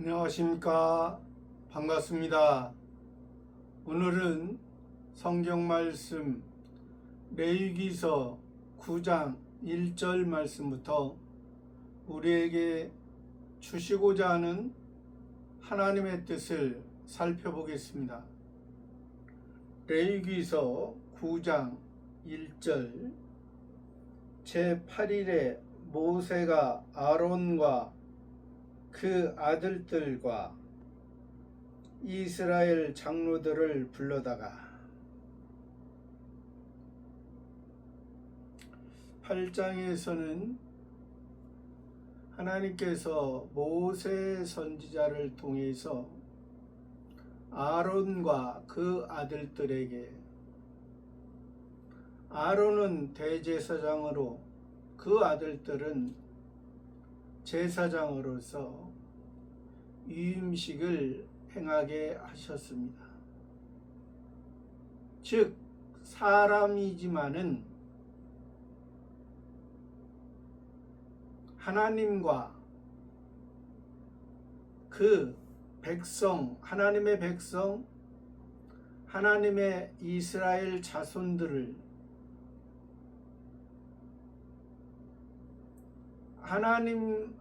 안녕하십니까. 반갑습니다. 오늘은 성경 말씀 레위기서 9장 1절 말씀부터 우리에게 주시고자 하는 하나님의 뜻을 살펴보겠습니다. 레위기서 9장 1절 제8일에 모세가 아론과 그 아들들과 이스라엘 장로들을 불러다가 8장에서는 하나님께서 모세 선지자를 통해서 아론과 그 아들들에게, 아론은 대제사장으로 그 아들들은 제사장으로서 위임식을 행하게 하셨습니다. 즉 사람이지만은 하나님과 그 백성, 하나님의 백성, 하나님의 이스라엘 자손들을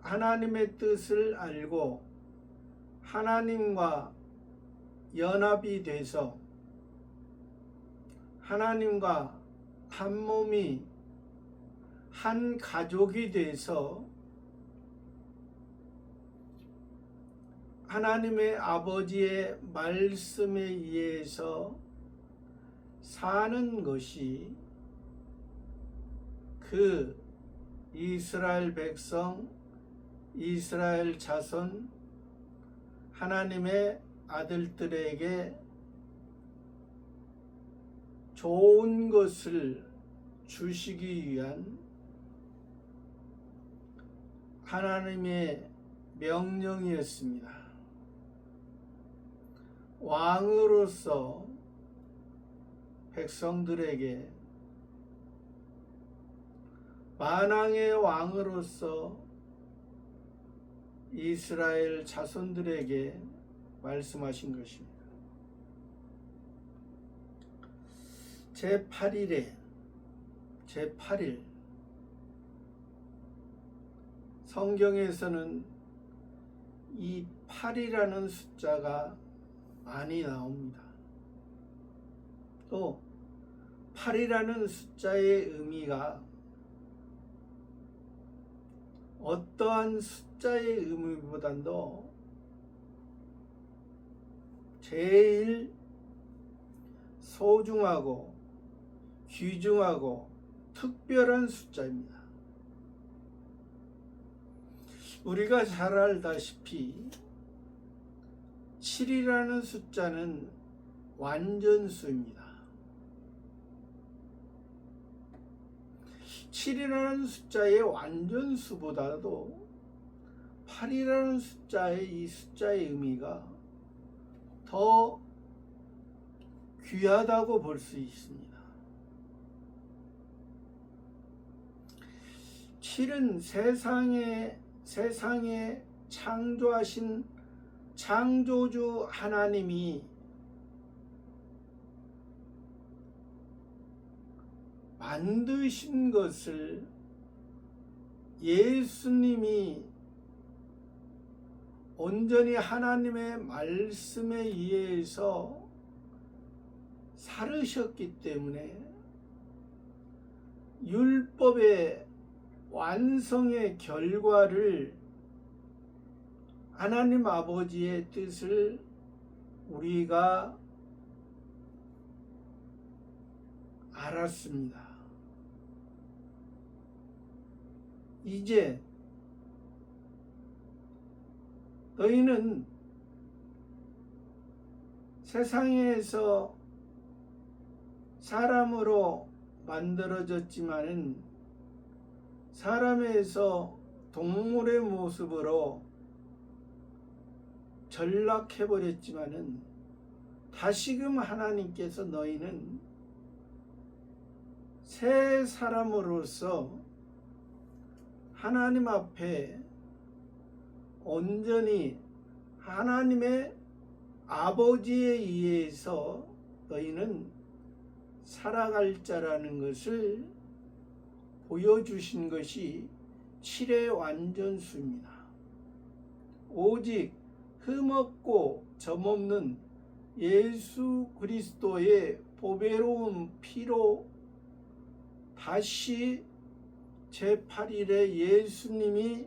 하나님의 뜻을 알고 하나님과 연합이 돼서 하나님과 한 몸이 한 가족이 돼서 하나님의 아버지의 말씀에 의해서 사는 것이 그 이스라엘 백성, 이스라엘 자손, 하나님의 아들들에게 좋은 것을 주시기 위한 하나님의 명령이었습니다. 왕으로서 백성들에게, 만왕의 왕으로서 이스라엘 자손들에게 말씀하신 것입니다. 제8일 성경에서는 이 8이라는 숫자가 많이 나옵니다. 또 8이라는 숫자의 의미가 어떠한 숫자의 의미보다도 제일 소중하고 귀중하고 특별한 숫자입니다. 우리가 잘 알다시피 7이라는 숫자는 완전수입니다. 7이라는 숫자의 완전수보다도 8이라는 숫자의 이 숫자의 의미가 더 귀하다고 볼 수 있습니다. 7은 세상에 창조하신 창조주 하나님이 만드신 것을 예수님이 온전히 하나님의 말씀에 의해서 살으셨기 때문에 율법의 완성의 결과를, 하나님 아버지의 뜻을 우리가 알았습니다. 이제 너희는 세상에서 사람으로 만들어졌지만은, 사람에서 동물의 모습으로 전락해버렸지만은, 다시금 하나님께서 너희는 새 사람으로서 하나님 앞에 온전히 하나님의 아버지에 의해서 너희는 살아갈 자라는 것을 보여주신 것이 7의 완전수입니다. 오직 흠없고 점없는 예수 그리스도의 보배로운 피로 다시 제8일에 예수님이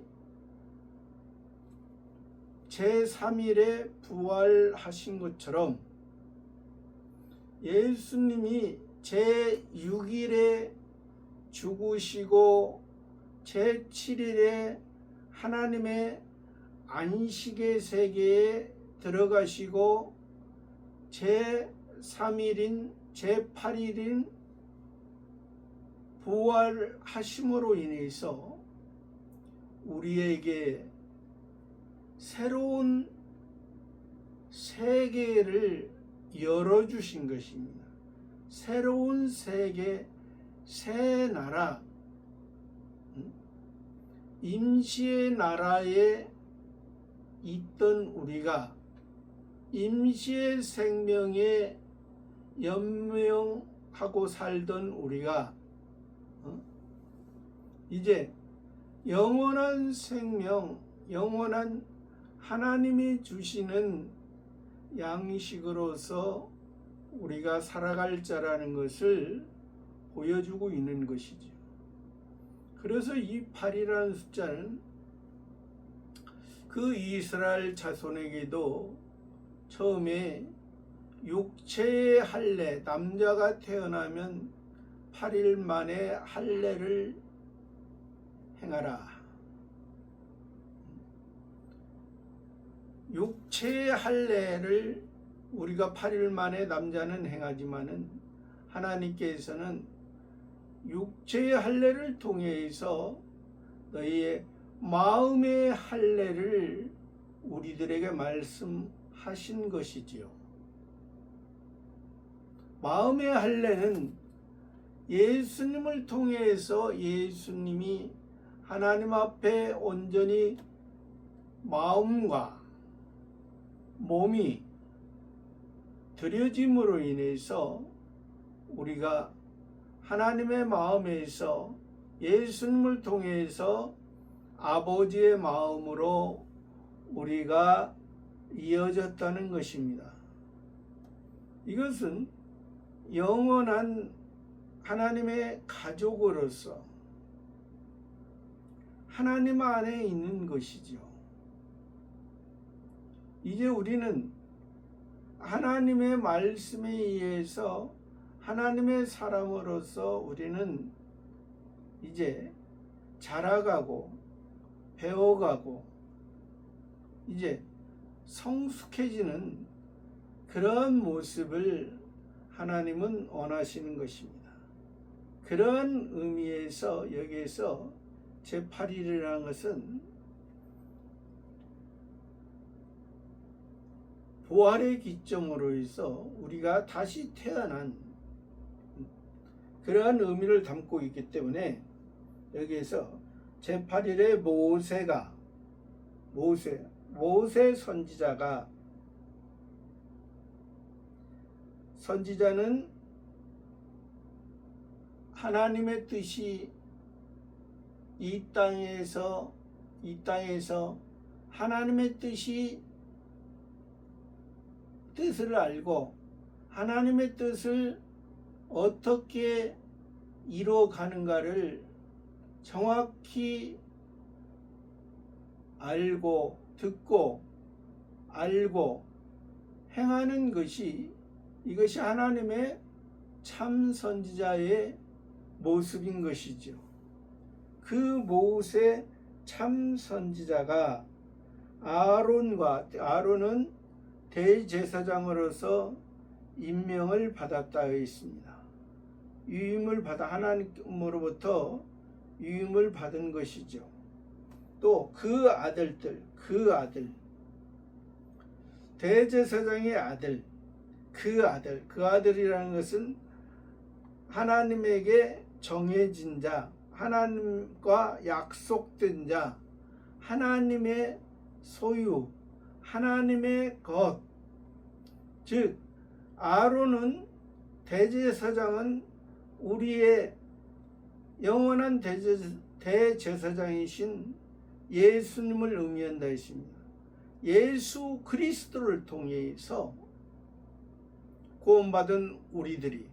제3일에 부활하신 것처럼 예수님이 제6일에 죽으시고 제7일에 하나님의 안식의 세계에 들어가시고 제3일인 제8일인 부활하심으로 인해서 우리에게 새로운 세계를 열어주신 것입니다. 새로운 세계, 새 나라, 임시의 나라에 있던 우리가 임시의 생명에 연명하고 살던 우리가 이제 영원한 생명, 영원한 하나님이 주시는 양식으로서 우리가 살아갈 자라는 것을 보여주고 있는 것이죠. 그래서 이 8이라는 숫자는 그 이스라엘 자손에게도 처음에 육체의 할례, 남자가 태어나면 8일 만에 할례를 행하라. 육체의 할례를 우리가 8일 만에 남자는 행하지만은 하나님께서는 육체의 할례를 통해서 너희의 마음의 할례를 우리들에게 말씀하신 것이지요. 마음의 할례는 예수님을 통해서 예수님이 하나님 앞에 온전히 마음과 몸이 드려짐으로 인해서 우리가 하나님의 마음에서 예수님을 통해서 아버지의 마음으로 우리가 이어졌다는 것입니다. 이것은 영원한 하나님의 가족으로서 하나님 안에 있는 것이죠. 이제 우리는 하나님의 말씀에 의해서 하나님의 사람으로서 우리는 이제 자라가고 배워가고 이제 성숙해지는 그런 모습을 하나님은 원하시는 것입니다. 그런 의미에서 여기에서 제8일이라는 것은 부활의 기점으로 해서 우리가 다시 태어난 그러한 의미를 담고 있기 때문에 여기에서 제8일에 모세 선지자는 하나님의 뜻이 이 땅에서 하나님의 뜻을 알고 하나님의 뜻을 어떻게 이루어가는가를 정확히 알고 듣고 알고 행하는 것이 이것이 하나님의 참 선지자의 모습인 것이죠. 그 모세 참 선지자가 아론은 대제사장으로서 임명을 받았다 했습니다. 하나님으로부터 유임을 받은 것이죠. 또 그 대제사장의 아들, 그 아들이라는 것은 하나님에게 정해진 자, 하나님과 약속된 자, 하나님의 소유, 하나님의 것, 즉 아론은 대제사장은 우리의 영원한 대제사장이신 예수님을 의미한다 했습니다. 예수 그리스도를 통해서 구원받은 우리들이,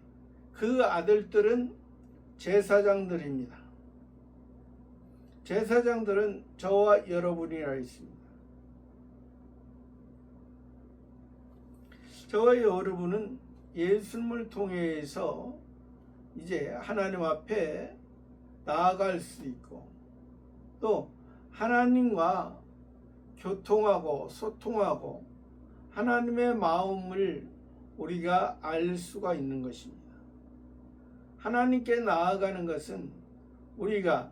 그 아들들은 제사장들입니다. 제사장들은 저와 여러분이라 했습니다. 저와 여러분은 예수님을 통해서 이제 하나님 앞에 나아갈 수 있고, 또 하나님과 교통하고 소통하고 하나님의 마음을 우리가 알 수가 있는 것입니다. 하나님께 나아가는 것은 우리가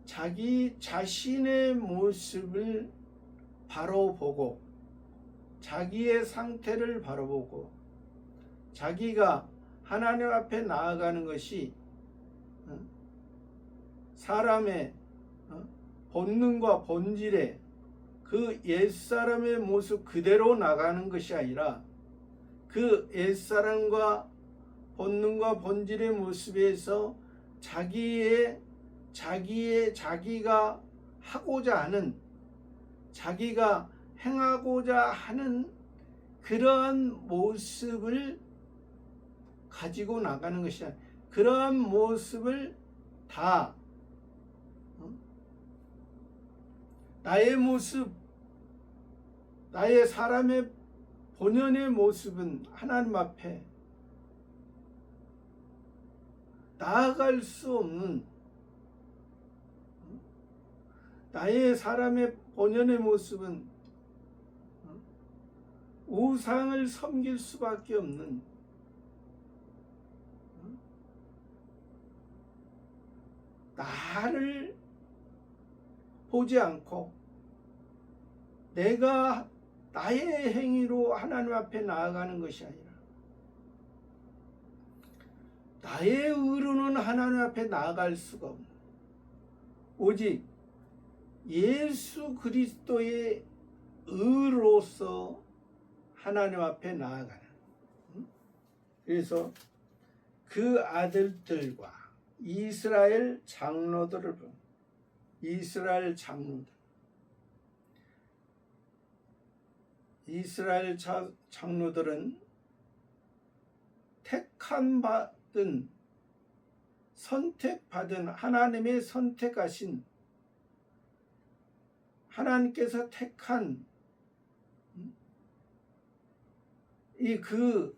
자기 자신의 모습을 바로 보고, 자기의 상태를 바로 보고, 자기가 하나님 앞에 나아가는 것이 사람의 본능과 본질에 그 옛사람의 모습 그대로 나가는 것이 아니라, 그 옛사람과 본능과 본질의 모습에서 자기가 하고자 하는, 자기가 행하고자 하는 그러한 모습을 가지고 나가는 것이 아니라, 그러한 모습을 다 나의 모습, 나의 사람의 본연의 모습은 하나님 앞에 나아갈 수 없는, 나의 사람의 본연의 모습은 우상을 섬길 수밖에 없는, 나를 보지 않고 내가 나의 행위로 하나님 앞에 나아가는 것이 아니라, 나의 의로는 하나님 앞에 나아갈 수가 없는, 오직 예수 그리스도의 의로서 하나님 앞에 나아가는. 그래서 그 아들들과 이스라엘 장로들을 보면, 이스라엘 장로들은 선택받은 하나님의 선택하신, 하나님께서 택한 그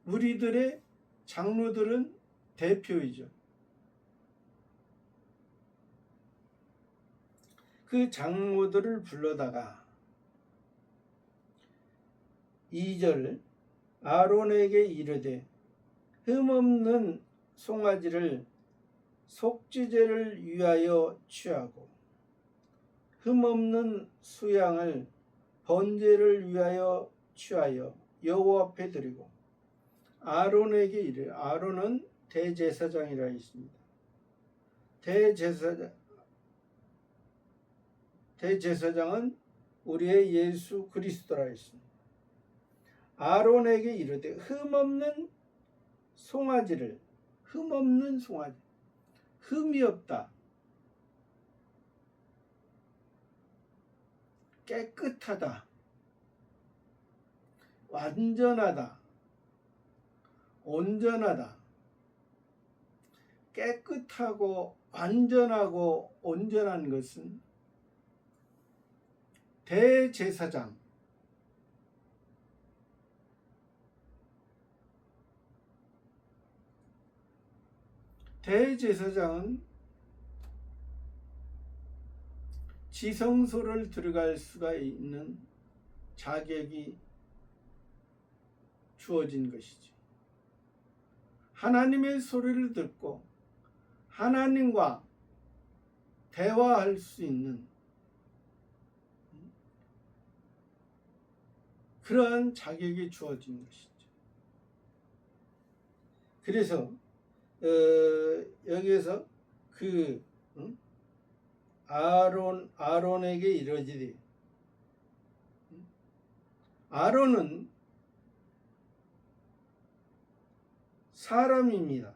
무리들의 장로들은 대표이죠. 그 장로들을 불러다가 2절 아론에게 이르되 흠없는 송아지를 속죄제를 위하여 취하고 흠없는 수양을 번제를 위하여 취하여 여호와 앞에 드리고 아론에게 이르. 아론은 대제사장이라 했습니다. 대제사장은 우리의 예수 그리스도라 했습니다. 아론에게 이르되 흠없는 송아지, 흠이 없다, 깨끗하다, 완전하다, 온전하다. 깨끗하고 완전하고 온전한 것은 대제사장은 지성소를 들어갈 수가 있는 자격이 주어진 것이지. 하나님의 소리를 듣고 하나님과 대화할 수 있는 그러한 자격이 주어진 것이죠. 그래서 여기에서 그 아론에게 이르지되, 아론은 사람입니다.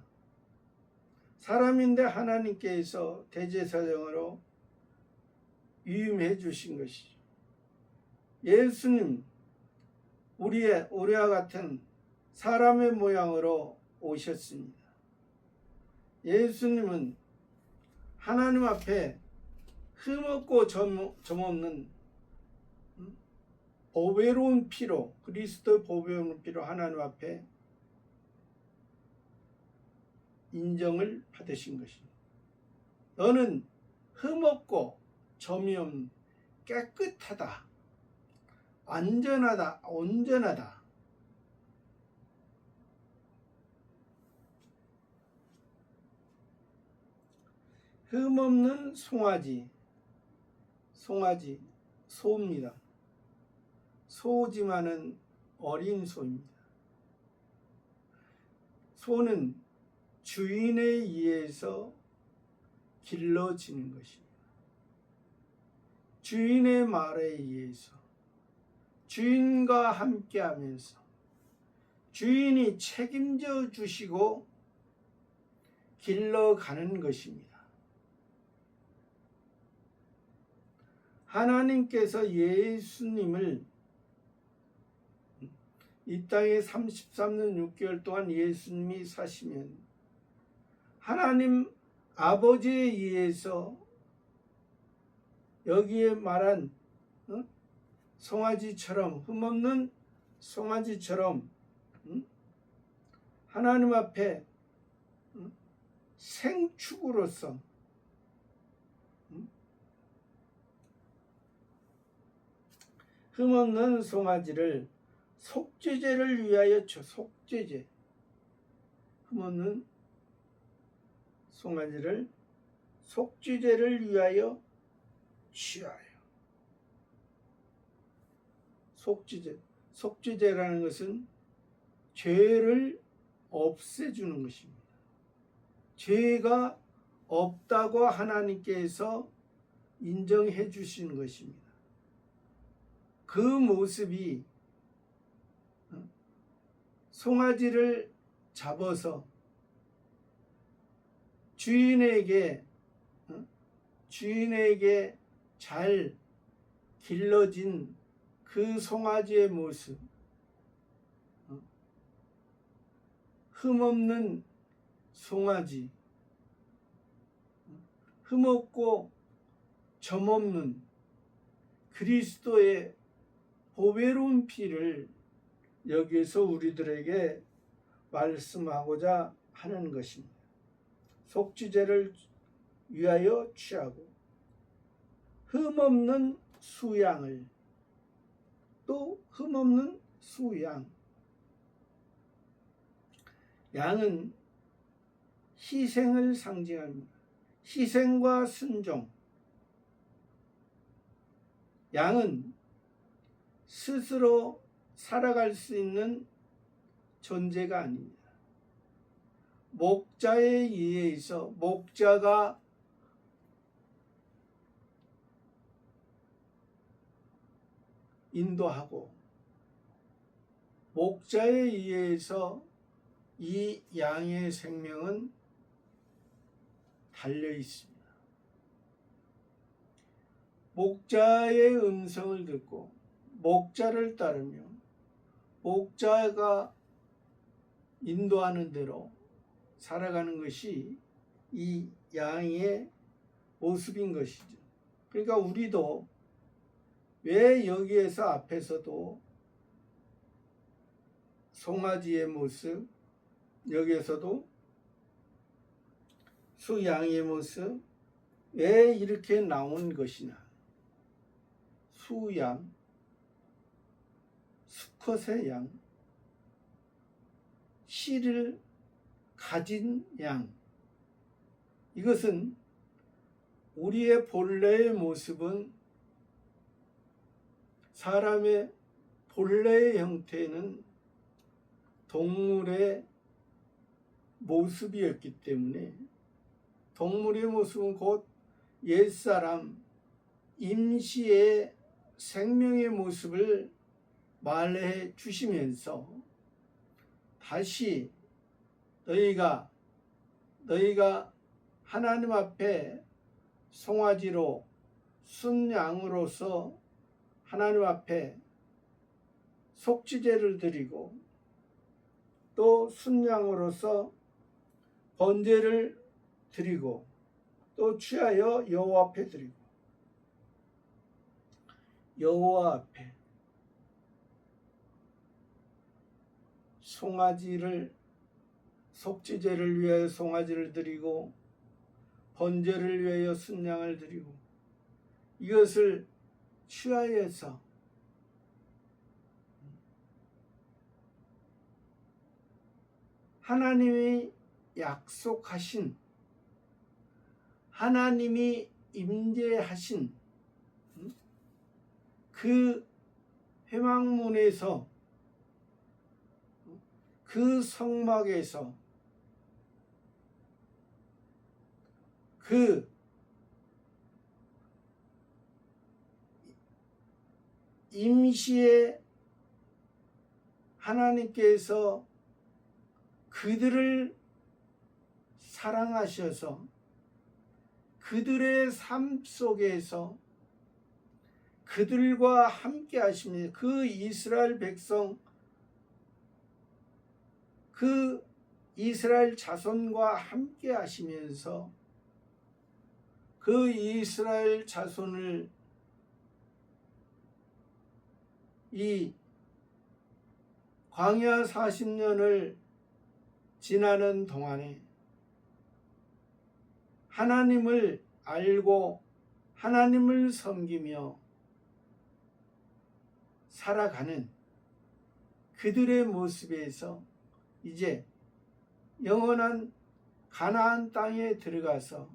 사람인데 하나님께서 대제사장으로 위임해 주신 것이죠. 예수님, 우리와 같은 사람의 모양으로 오셨습니다. 예수님은 하나님 앞에 흠없고 점없는 보배로운 피로, 그리스도의 보배로운 피로 하나님 앞에 인정을 받으신 것입니다. 너는 흠없고 점이 없는 깨끗하다, 안전하다, 온전하다. 흠없는 송아지, 소입니다. 소지만은 어린 소입니다. 소는 주인에 의해서 길러지는 것입니다. 주인의 말에 의해서, 주인과 함께 하면서 주인이 책임져 주시고 길러가는 것입니다. 하나님께서 예수님을 이 땅에 33년 6개월 동안 예수님이 사시면 하나님 아버지에 의해서 여기에 말한 송아지처럼, 흠없는 송아지처럼 하나님 앞에 생축으로서 흠없는 송아지를 속죄제를 위하여 속죄제, 흠없는 송아지를 속죄제를 위하여 취하여. 속죄제라는 것은 죄를 없애주는 것입니다. 죄가 없다고 하나님께서 인정해 주시는 것입니다. 그 모습이 송아지를 잡아서 주인에게 잘 길러진 그 송아지의 모습, 흠없는 송아지, 흠없고 점없는 그리스도의 보배로운 피를 여기에서 우리들에게 말씀하고자 하는 것입니다. 속죄제를 위하여 취하고 흠없는 수양을, 또 흠없는 수양. 양은 희생을 상징합니다. 희생과 순종. 양은 스스로 살아갈 수 있는 존재가 아닙니다. 목자에 의해서, 목자가 인도하고 목자에 의해서 이 양의 생명은 달려 있습니다. 목자의 음성을 듣고 목자를 따르며 목자가 인도하는 대로 살아가는 것이 이 양의 모습인 것이죠. 그러니까 우리도 왜 여기에서 앞에서도 송아지의 모습, 여기에서도 수양의 모습, 왜 이렇게 나온 것이냐? 수양, 수컷의 양, 씨를 가진 양. 이것은 우리의 본래의 모습은, 사람의 본래의 형태는 동물의 모습이었기 때문에, 동물의 모습은 곧 옛사람 임시의 생명의 모습을 말해 주시면서 다시 너희가 하나님 앞에 송아지로 순양으로서 하나님 앞에 속죄제를 드리고 또 순양으로서 번제를 드리고 또 취하여 여호와 앞에 드리고 여호와 앞에 송아지를 속죄제를 위하여 송아지를 드리고 번제를 위하여 순양을 드리고 이것을 취하여서 하나님이 약속하신 하나님이 임재하신 그 회막문에서 그 성막에서 그 임시에 하나님께서 그들을 사랑하셔서 그들의 삶 속에서 그들과 함께 하시며 그 이스라엘 백성 그 이스라엘 자손과 함께 하시면서 그 이스라엘 자손을 이 광야 40년을 지나는 동안에 하나님을 알고 하나님을 섬기며 살아가는 그들의 모습에서 이제 영원한 가나안 땅에 들어가서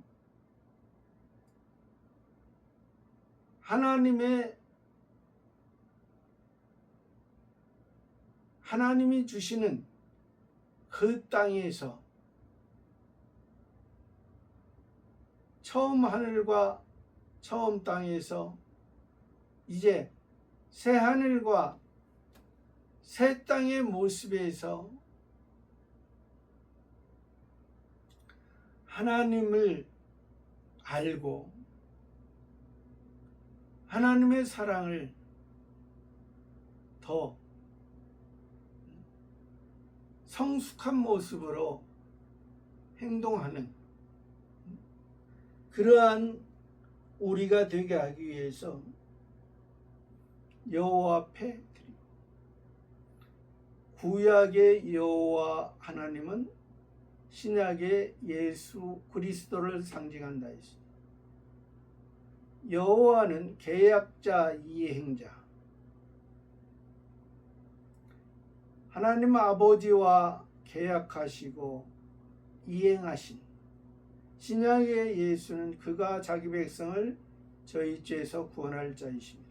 하나님이 주시는 그 땅에서 처음 하늘과 처음 땅에서 이제 새 하늘과 새 땅의 모습에서 하나님을 알고 하나님의 사랑을 더 성숙한 모습으로 행동하는 그러한 우리가 되게 하기 위해서 여호와 앞에 드리고 구약의 여호와 하나님은 신약의 예수 그리스도를 상징한다 했습니다. 여호와는 계약자 이행자 하나님 아버지와 계약하시고 이행하신 신약의 예수는 그가 자기 백성을 저희 죄에서 구원할 자이십니다.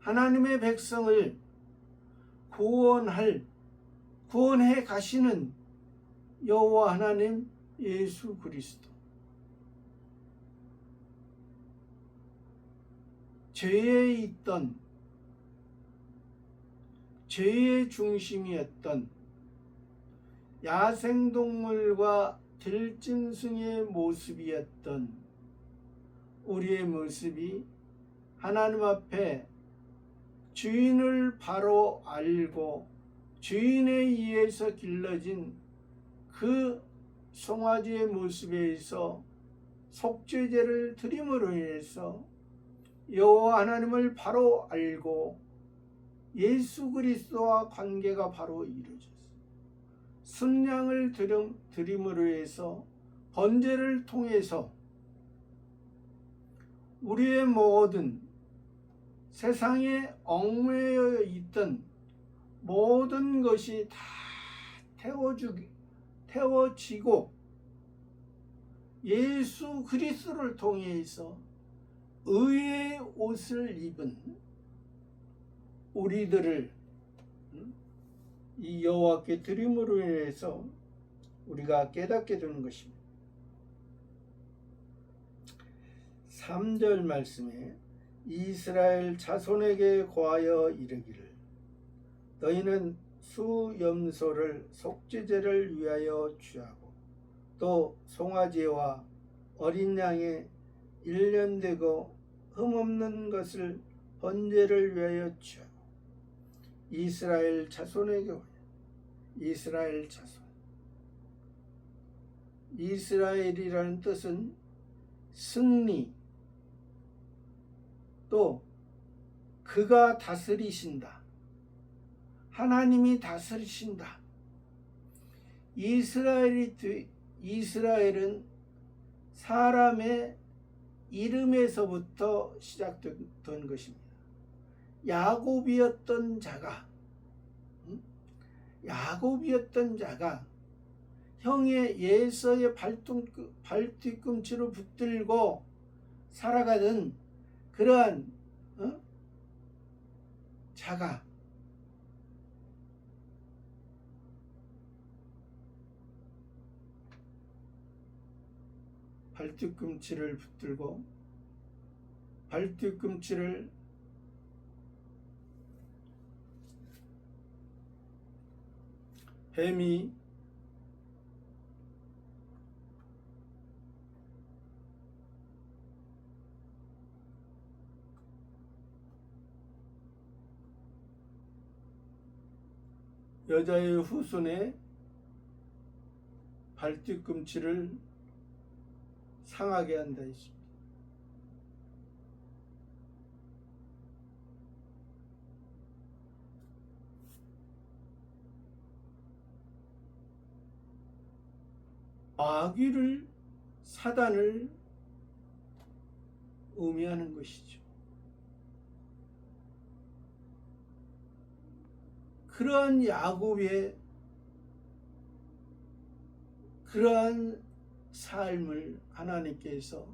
하나님의 백성을 구원해 가시는 여호와 하나님 예수 그리스도 죄에 있던 죄의 중심이었던 야생동물과 들짐승의 모습이었던 우리의 모습이 하나님 앞에 주인을 바로 알고 주인에 의해서 길러진 그 송아지의 모습에서 속죄제를 드림으로 인해서 여호와 하나님을 바로 알고 예수 그리스도와 관계가 바로 이루어졌어요. 순양을 드림으로 해서 번제를 통해서 우리의 모든 세상에 얽매여 있던 모든 것이 다 태워지고 예수 그리스도를 통해서 의의 옷을 입은 우리들을 이 여호와께 드림으로 인해서 우리가 깨닫게 되는 것입니다. 3절 말씀에 이스라엘 자손에게 고하여 이르기를 너희는 수염소를 속죄제를 위하여 취하고 또 송아지와 어린 양의 1년 되고 흠없는 것을 번제를 위하여 취하고 이스라엘 자손에게 오여 이스라엘 자손 이스라엘이라는 뜻은 승리 또 그가 다스리신다. 하나님이 다스리신다. 이스라엘은 사람의 이름에서부터 시작된 것입니다. 야곱이었던 자가 형의 예서의 발뒤꿈치로 붙들고 살아가던 그러한 자가 발뒤꿈치를 붙들고 발뒤꿈치를 뱀이 여자의 후손의 발뒤꿈치를 상하게 한다 했습니다. 마귀를 사단을 의미하는 것이죠. 그러한 야곱의 그러한 삶을 하나님께서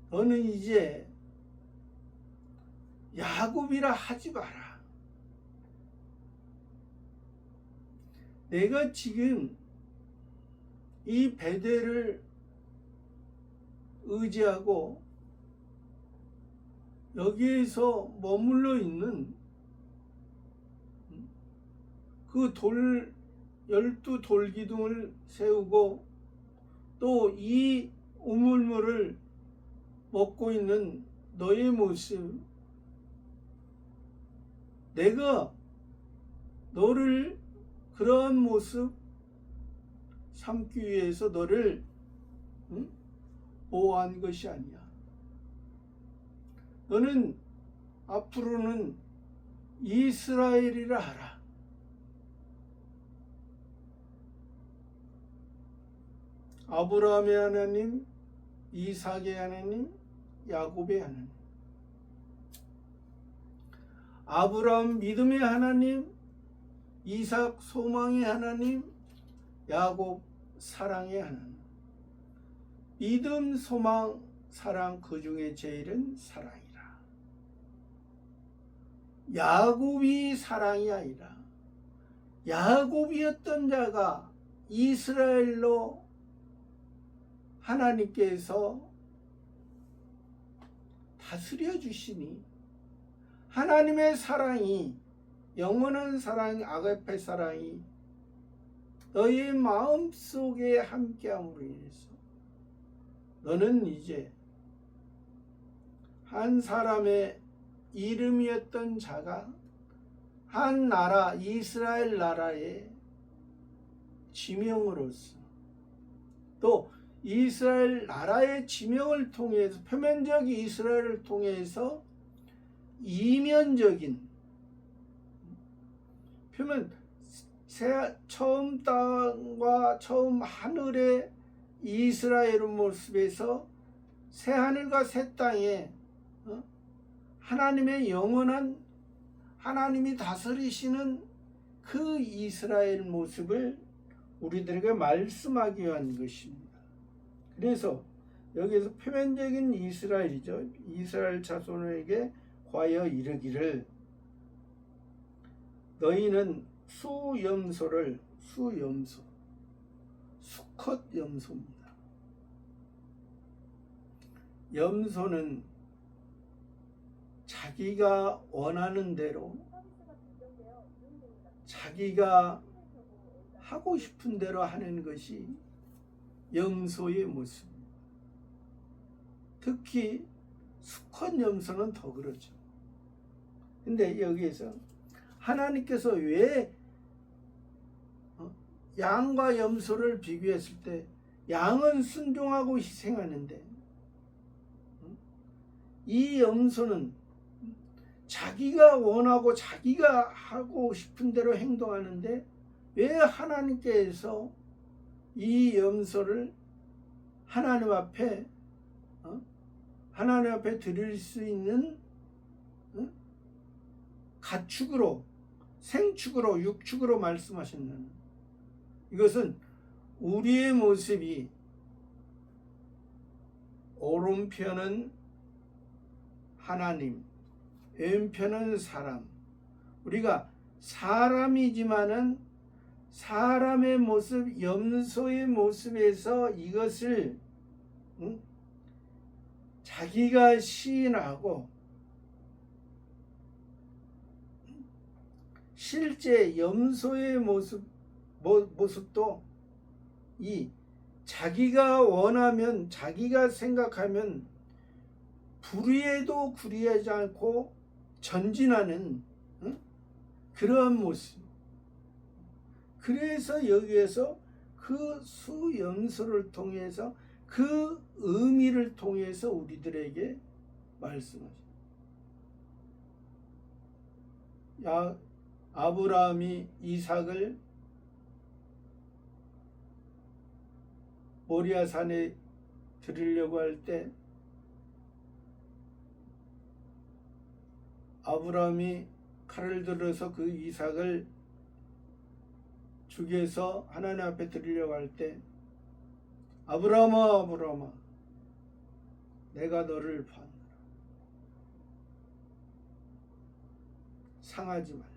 너는 이제 야곱이라 하지 마라. 내가 지금 이 베델을 의지하고 여기에서 머물러 있는 그 12 돌기둥을 세우고 또 이 우물물을 먹고 있는 너의 모습, 내가 너를 그러한 모습 삼기 위해서 너를 보호한 것이 아니야. 너는 앞으로는 이스라엘이라 하라. 아브라함의 하나님, 이삭의 하나님, 야곱의 하나님. 아브라함 믿음의 하나님, 이삭 소망의 하나님, 야곱 사랑의 하나님. 믿음, 소망, 사랑 그 중에 제일은 사랑이라. 야곱이 사랑이 아니라 야곱이었던 자가 이스라엘로 하나님께서 다스려 주시니 하나님의 사랑이 영원한 사랑 아가페 사랑이 너의 마음속에 함께함으로 인해서 너는 이제 한 사람의 이름이었던 자가 한 나라 이스라엘 나라의 지명으로서 또 이스라엘 나라의 지명을 통해서 표면적 이스라엘을 통해서 이면적인 표면 처음 땅과 처음 하늘의 이스라엘 모습에서 새 하늘과 새 땅에 하나님의 영원한 하나님이 다스리시는 그 이스라엘 모습을 우리들에게 말씀하기 위한 것입니다. 그래서 여기에서 표면적인 이스라엘이죠. 이스라엘 자손에게 과여 이르기를 너희는 수염소 수컷 염소입니다. 염소는 자기가 원하는 대로, 자기가 하고 싶은 대로 하는 것이 염소의 모습. 특히 수컷 염소는 더 그렇죠. 근데 여기에서 하나님께서 왜 양과 염소를 비교했을 때 양은 순종하고 희생하는데 이 염소는 자기가 원하고 자기가 하고 싶은 대로 행동하는데 왜 하나님께서 이 염소를 하나님 앞에 드릴 수 있는 가축으로, 생축으로, 육축으로 말씀하셨느냐? 이것은 우리의 모습이 오른편은 하나님, 왼편은 사람. 우리가 사람이지만은 사람의 모습, 염소의 모습에서 이것을 자기가 시인하고 실제 염소의 모습도 이 자기가 원하면, 자기가 생각하면 불의에도 구리하지 않고 전진하는 그러한 모습. 그래서 여기에서 그 수염소를 통해서 그 의미를 통해서 우리들에게 말씀하십니다. 아브라함이 이삭을 모리아산에 드리려고 할 때 아브라함이 칼을 들어서 그 이삭을 죽여서 하나님 앞에 드리려고 할 때 아브라함아, 아브라함아, 내가 너를 봤노라. 상하지 말라.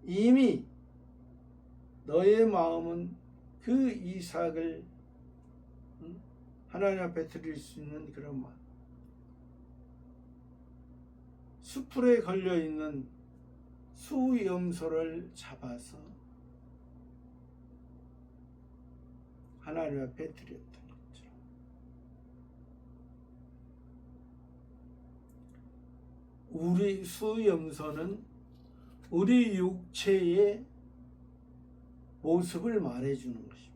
이미 너의 마음은 그 이삭을 하나님 앞에 드릴 수 있는 그런 마음. 수풀에 걸려있는 수염소를 잡아서 하나님 앞에 드렸던 것처럼 우리 수염소는 우리 육체의 모습을 말해주는 것입니다.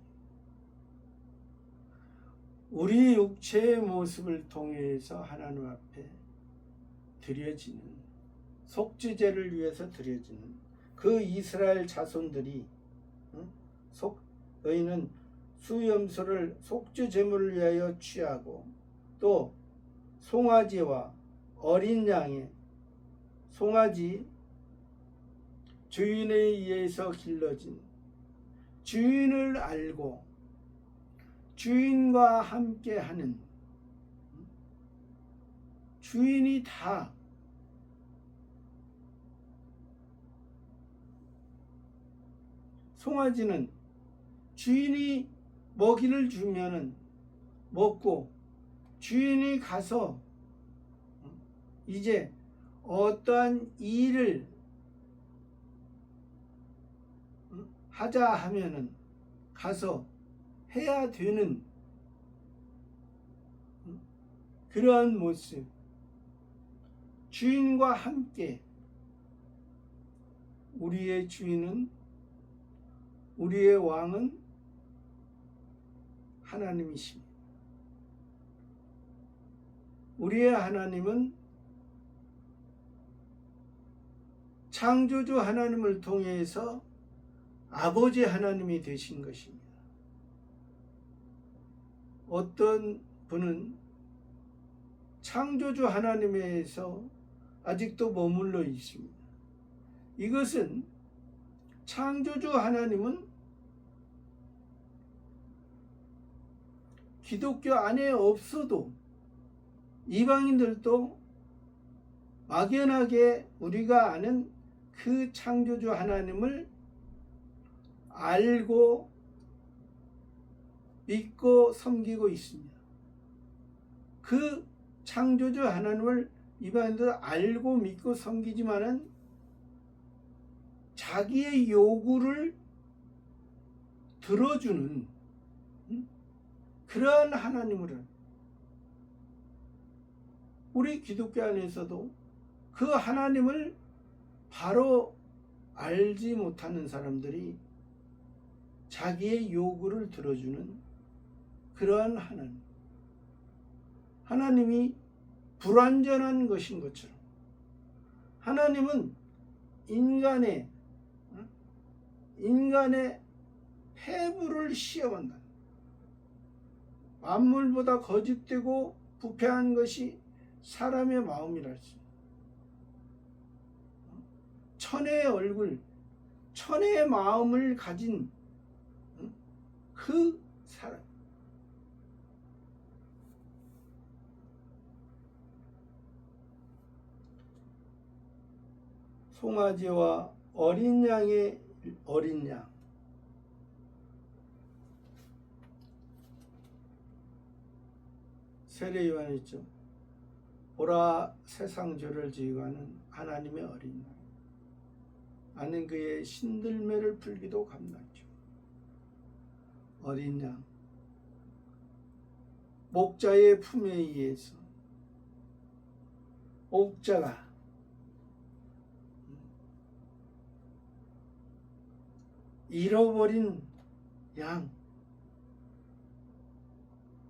우리 육체의 모습을 통해서 하나님 앞에 드려지는, 속죄제를 위해서 드려지는 그 이스라엘 자손들이 너희는 수염소를 속죄 제물을 위하여 취하고 또 송아지와 어린 양의 송아지 주인에 의해서 길러진, 주인을 알고 주인과 함께하는, 주인이 다 송아지는 주인이 먹이를 주면은 먹고 주인이 가서 이제 어떠한 일을 하자 하면은 가서 해야 되는 그러한 모습. 주인과 함께. 우리의 주인은, 우리의 왕은 하나님이십니다. 우리의 하나님은 창조주 하나님을 통해서 아버지 하나님이 되신 것입니다. 어떤 분은 창조주 하나님에서 아직도 머물러 있습니다. 이것은 창조주 하나님은 기독교 안에 없어도 이방인들도 막연하게 우리가 아는 그 창조주 하나님을 알고 믿고 섬기고 있습니다. 그 창조주 하나님을 이방인들 알고 믿고 섬기지만은 자기의 요구를 들어주는 그러한 하나님을 우리 기독교 안에서도 그 하나님을 바로 알지 못하는 사람들이 자기의 요구를 들어주는 그러한 하나님, 하나님이 불완전한 것인 것처럼 하나님은 인간의 폐부를 시험한다. 만물보다 거짓되고 부패한 것이 사람의 마음이라 했습니다. 천의 얼굴, 천의 마음을 가진 그 사람. 송아지와 어린 양의 어린 양. 세례 요한이죠. 보라 세상 죄를 지고 하는 하나님의 어린 양. 나는 그의 신들매를 풀기도 감당죠. 어린 양. 목자의 품에 의해서 목자가 잃어버린 양,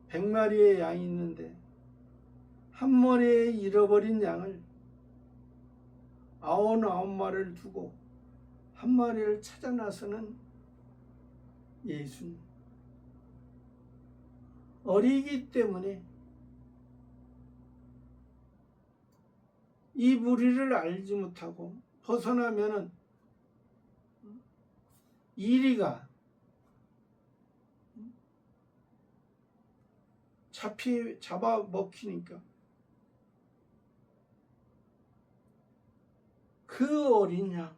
100마리의 양이 있는데 한 마리에 잃어버린 양을 99마리를 두고 한 마리를 찾아 나서는 예수님. 어리기 때문에 이 무리를 알지 못하고 벗어나면은 이리가 잡아 먹히니까 그 어린 양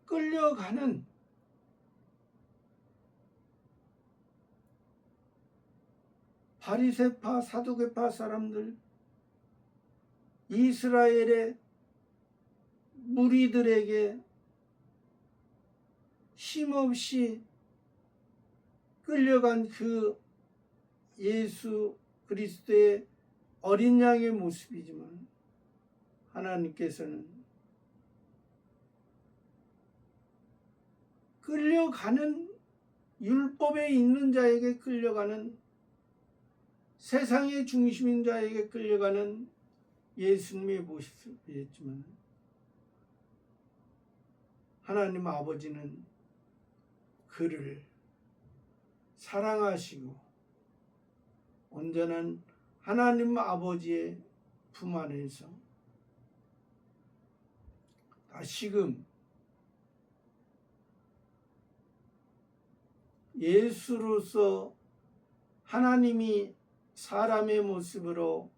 끌려가는 바리새파 사두개파 사람들, 이스라엘의 무리들에게 힘없이 끌려간 그 예수 그리스도의 어린 양의 모습이지만 하나님께서는 끌려가는 율법에 있는 자에게 끌려가는 세상의 중심인 자에게 끌려가는 예수님의 모습이었지만 하나님 아버지는 그를 사랑하시고 온전한 하나님 아버지의 품 안에서 다시금 예수로서 하나님이 사람의 모습으로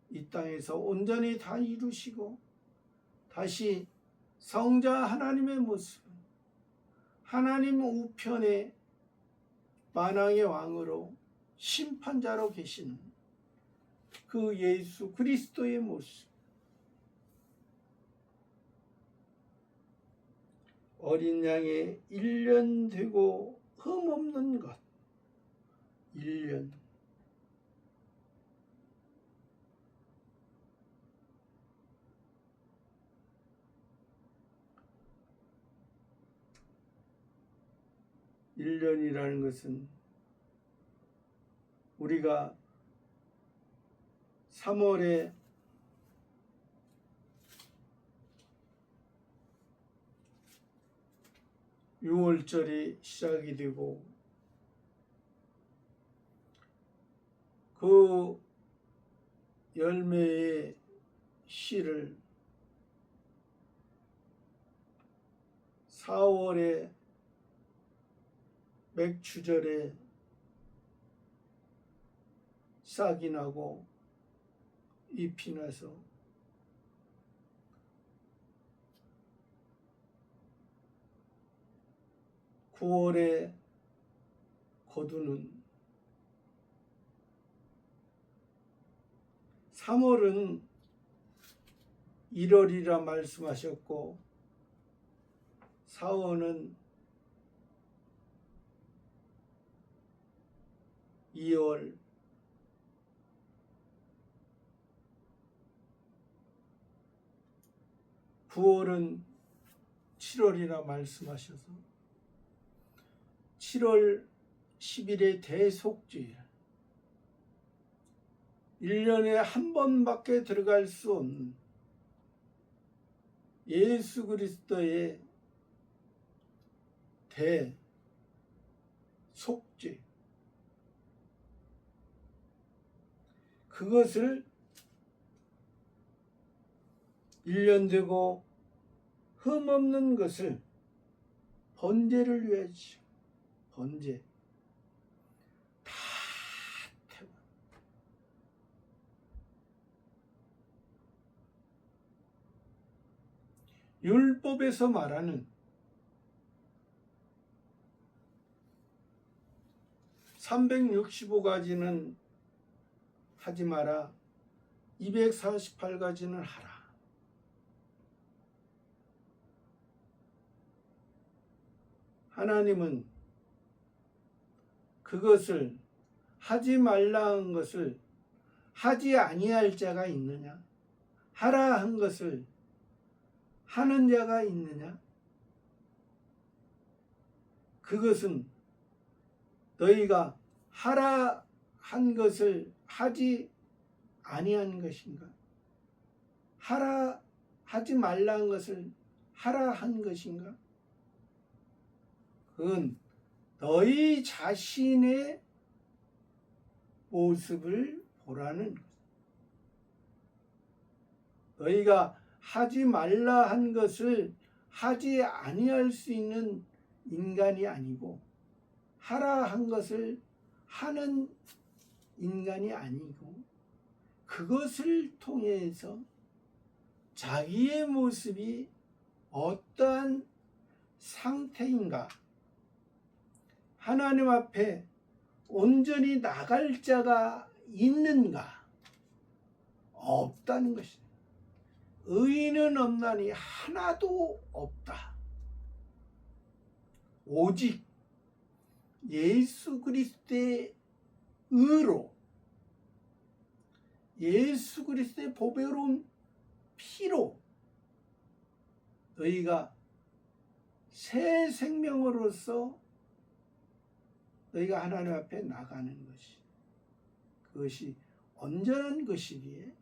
이 땅에서 온전히 다 이루시고 다시 성자 하나님의 모습, 하나님 우편에 만왕의 왕으로 심판자로 계시는 그 예수 그리스도의 모습, 어린 양의 1년 되고 흠없는 것, 1년. (1년이라는) 것은 우리가 3월에 (6월절이) 시작이 되고 그 열매의 씨를 4월에 맥추절에 싹이 나고 잎이 나서 9월에 거두는 3월은 1월이라 말씀하셨고 4월은 2월, 9월은 7월이라 말씀하셔서 7월 10일의 대속주일, 1년에 한 번밖에 들어갈 수 없는 예수 그리스도의 대속죄, 그것을 1년 되고 흠없는 것을 번제를 위하지, 번제 다 태워. 율법에서 말하는 365가지는 하지 마라, 248가지는 하라. 하나님은 그것을 하지 말라 한 것을 하지 아니할 자가 있느냐? 하라 한 것을 하는 자가 있느냐? 그것은 너희가 하라 한 것을 하지 아니한 것인가? 하지 말라 한 것을 하라 한 것인가? 그건 너희 자신의 모습을 보라는 것. 너희가 하지 말라 한 것을 하지 아니할 수 있는 인간이 아니고 하라 한 것을 하는 인간이 아니고 그것을 통해서 자기의 모습이 어떠한 상태인가, 하나님 앞에 온전히 나갈 자가 있는가, 없다는 것이다. 의인은 없나니 하나도 없다. 오직 예수 그리스도의 의로, 예수 그리스도의 보배로운 피로 너희가 새 생명으로서 너희가 하나님 앞에 나가는 것이, 그것이 온전한 것이기에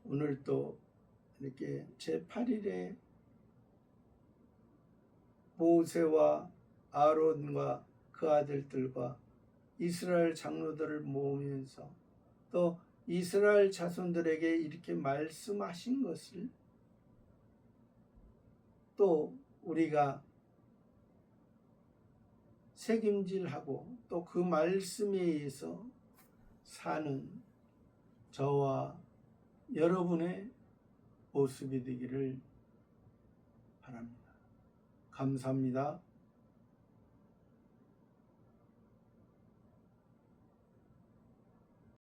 오늘 또 이렇게 제8일에 모세와 아론과 그 아들들과 이스라엘 장로들을 모으면서 또 이스라엘 자손들에게 이렇게 말씀하신 것을 또 우리가 책임질하고 또 그 말씀에 의해서 사는 저와 여러분의 모습이 되기를 바랍니다. 감사합니다.